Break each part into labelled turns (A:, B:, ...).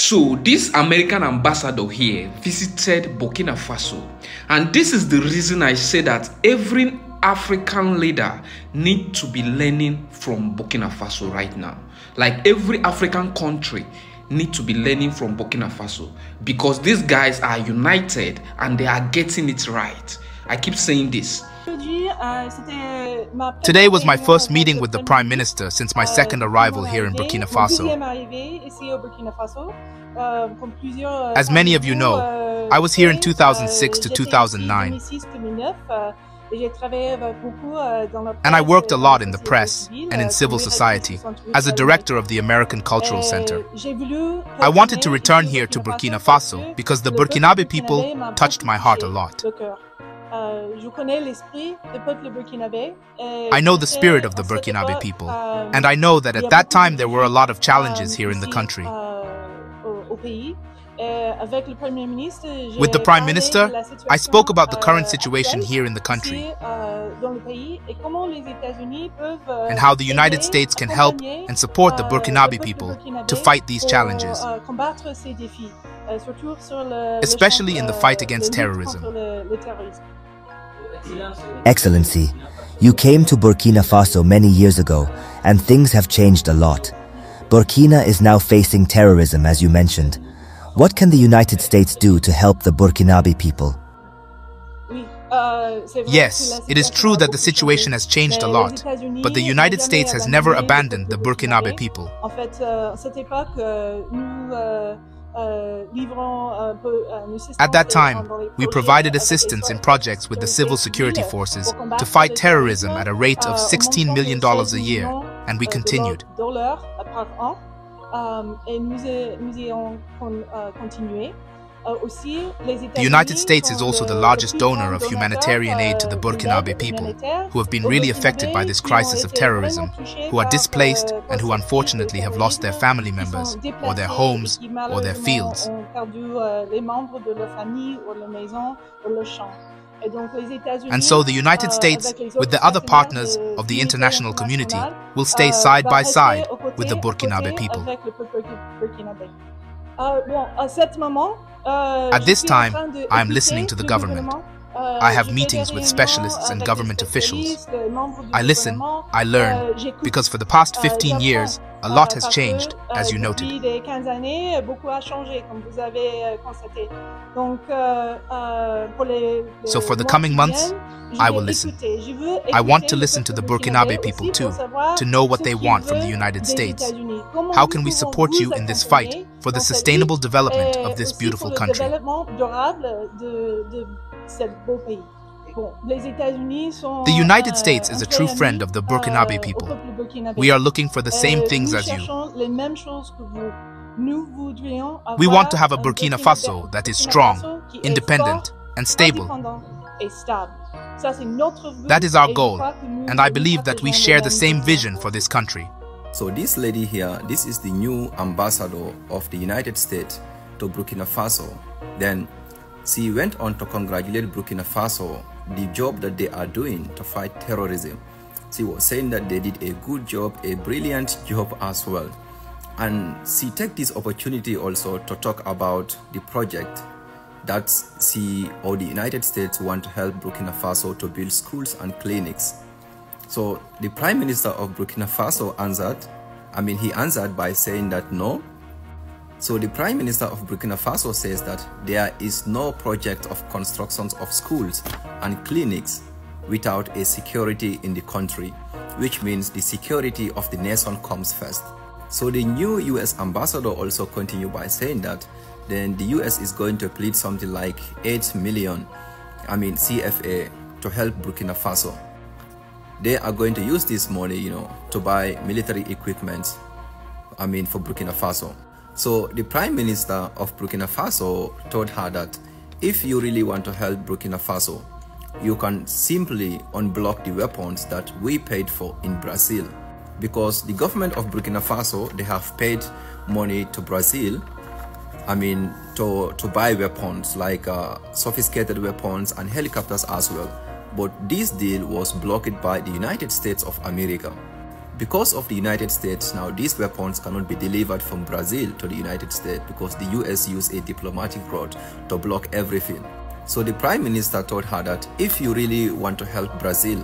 A: So this American ambassador here visited Burkina Faso, and this is the reason I say that every African leader needs to be learning from Burkina Faso right now. Like every African country need to be learning from Burkina Faso, because these guys are united and they are getting it right. I keep saying this.
B: Today was my first meeting with the Prime Minister since my second arrival here in Burkina Faso. As many of you know, I was here in 2006 to 2009. And I worked a lot in the press and in civil society as a director of the American Cultural Center. I wanted to return here to Burkina Faso because the Burkinabe people touched my heart a lot. I know the spirit of the Burkinabe people, and I know that at that time there were a lot of challenges here in the country. With the Prime Minister, I spoke about the current situation here in the country and how the United States can help and support the Burkinabe people to fight these challenges, especially in the fight against terrorism.
C: Excellency, you came to Burkina Faso many years ago, and things have changed a lot. Burkina is now facing terrorism, as you mentioned. What can the United States do to help the Burkinabe people?
B: Yes, it is true that the situation has changed a lot, but the United States has never abandoned the Burkinabe people. At that time, we provided assistance in projects with the civil security forces to fight terrorism at a rate of $16 million a year, and we continued. The United States is also the largest donor of humanitarian aid to the Burkinabe people, who have been really affected by this crisis of terrorism, who are displaced and who unfortunately have lost their family members, or their homes, or their fields. And so the United States, with the other partners of the international community, will stay side by side with the Burkinabe people. At this time, I am listening to the government. I have meetings with specialists and government officials. I listen, I learn, because for the past 15 years, a lot has changed, as you noted. So for the coming months, I will listen. I want to listen to the Burkinabe people too, to know what they want from the United States. How can we support you in this fight for the sustainable development of this beautiful country? The United States is a true friend of the Burkinabe people. We are looking for the same things as you. We want to have a Burkina Faso that is strong, independent, and stable. That is our goal, and I believe that we share the same vision for this country.
D: So this lady here, this is the new ambassador of the United States to Burkina Faso. Then she went on to congratulate Burkina Faso the job that they are doing to fight terrorism. She was saying that they did a good job, a brilliant job as well. And she took this opportunity also to talk about the project that she or the United States want to help Burkina Faso to build schools and clinics. So the Prime Minister of Burkina Faso answered by saying that no. So the Prime Minister of Burkina Faso says that there is no project of constructions of schools and clinics without a security in the country, which means the security of the nation comes first. So the new US ambassador also continued by saying that then the US is going to plead something like 8 million CFA to help Burkina Faso. They are going to use this money, to buy military equipment, for Burkina Faso. So the Prime Minister of Burkina Faso told her that if you really want to help Burkina Faso, you can simply unblock the weapons that we paid for in Brazil. Because the government of Burkina Faso, they have paid money to Brazil, to buy weapons like sophisticated weapons and helicopters as well. But this deal was blocked by the United States of America. because of the United States, now these weapons cannot be delivered from Brazil to the United States because the US used a diplomatic route to block everything. So the Prime Minister told her that if you really want to help Brazil,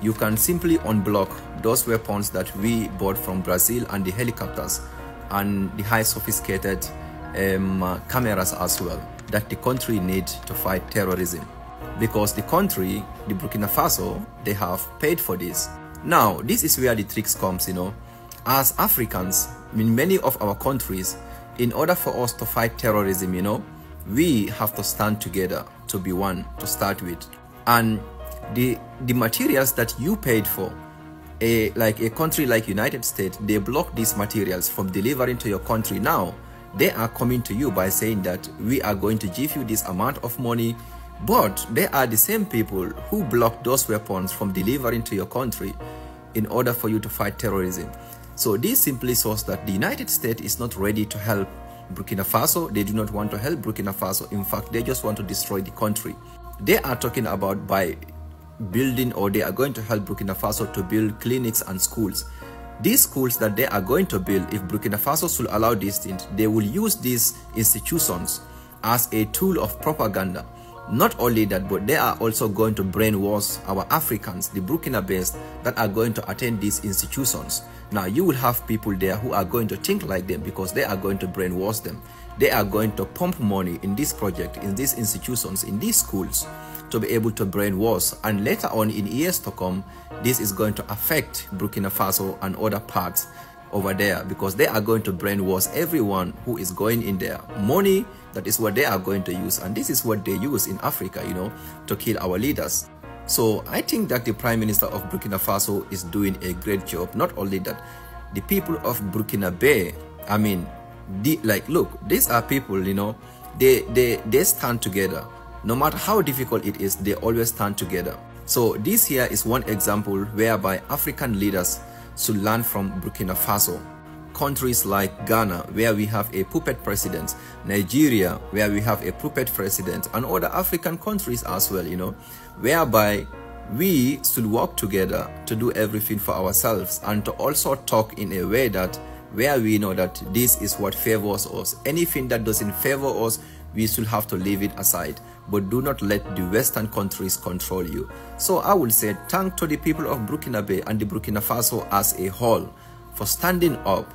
D: you can simply unblock those weapons that we bought from Brazil and the helicopters and the high sophisticated cameras as well that the country needs to fight terrorism. Because the country, the Burkina Faso, they have paid for this. Now, this is where the tricks comes, As Africans, in many of our countries, in order for us to fight terrorism, we have to stand together to be one to start with. And the materials that you paid for, like a country like United States, they block these materials from delivering to your country. Now, they are coming to you by saying that we are going to give you this amount of money, but they are the same people who block those weapons from delivering to your country in order for you to fight terrorism. So this simply shows that the United States is not ready to help Burkina Faso. They do not want to help Burkina Faso. In fact, they just want to destroy the country. They are talking about by building, or they are going to help Burkina Faso to build clinics and schools. These schools that they are going to build, if Burkina Faso should allow these things, they will use these institutions as a tool of propaganda. Not only that, but they are also going to brainwash our Africans, the Burkina-based, that are going to attend these institutions. Now, you will have people there who are going to think like them because they are going to brainwash them. They are going to pump money in this project, in these institutions, in these schools, to be able to brainwash. And later on, in years to come, this is going to affect Burkina Faso and other parts over there because they are going to brainwash everyone who is going in there. Money, that is what they are going to use, and this is what they use in Africa, to kill our leaders. So I think that the Prime Minister of Burkina Faso is doing a great job. Not only that, the people of Burkina Bay, look, these are people, they stand together. No matter how difficult it is, they always stand together. So this here is one example whereby African leaders should learn from Burkina Faso. Countries like Ghana, where we have a puppet president, Nigeria, where we have a puppet president, and other African countries as well, whereby we should work together to do everything for ourselves and to also talk in a way that where we know that this is what favors us. Anything that doesn't favor us, we should have to leave it aside. But do not let the Western countries control you. So I will say thank to the people of Burkina Bay and the Burkina Faso as a whole for standing up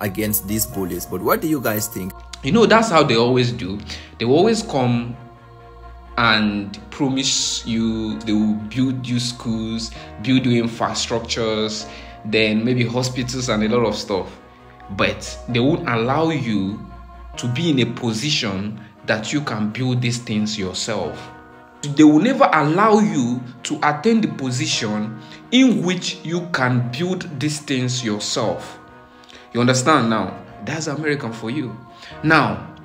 D: against these bullies. But what do you guys think?
A: That's how they always do. They will always come and promise you they will build you schools, build you infrastructures, then maybe hospitals and a lot of stuff. But they won't allow you to be in a position that you can build these things yourself. They will never allow you to attain the position in which you can build these things yourself. You understand now? That's American for you. Now,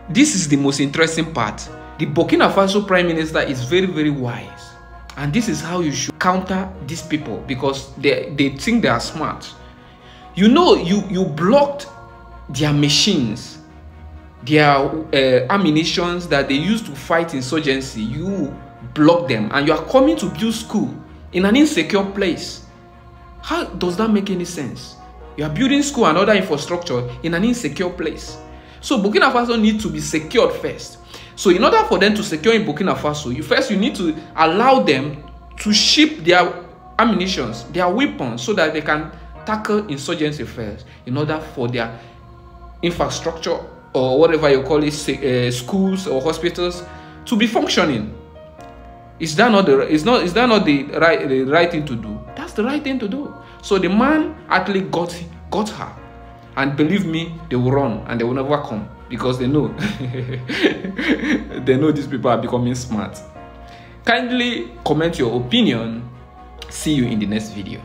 A: this is the most interesting part. The Burkina Faso Prime Minister is very, very wise. And this is how you should counter these people because they think they are smart. You blocked their machines, their ammunitions that they use to fight insurgency. You block them and you are coming to build school in an insecure place. How does that make any sense? You are building school and other infrastructure in an insecure place. So Burkina Faso needs to be secured first. So in order for them to secure in Burkina Faso, you need to allow them to ship their ammunitions, their weapons, so that they can tackle insurgency first in order for their infrastructure or whatever you call it, schools or hospitals, to be functioning. Is that not the right thing to do? That's the right thing to do. So the man actually got her, and believe me, they will run and they will never come because they know they know these people are becoming smart. Kindly comment your opinion. See you in the next video.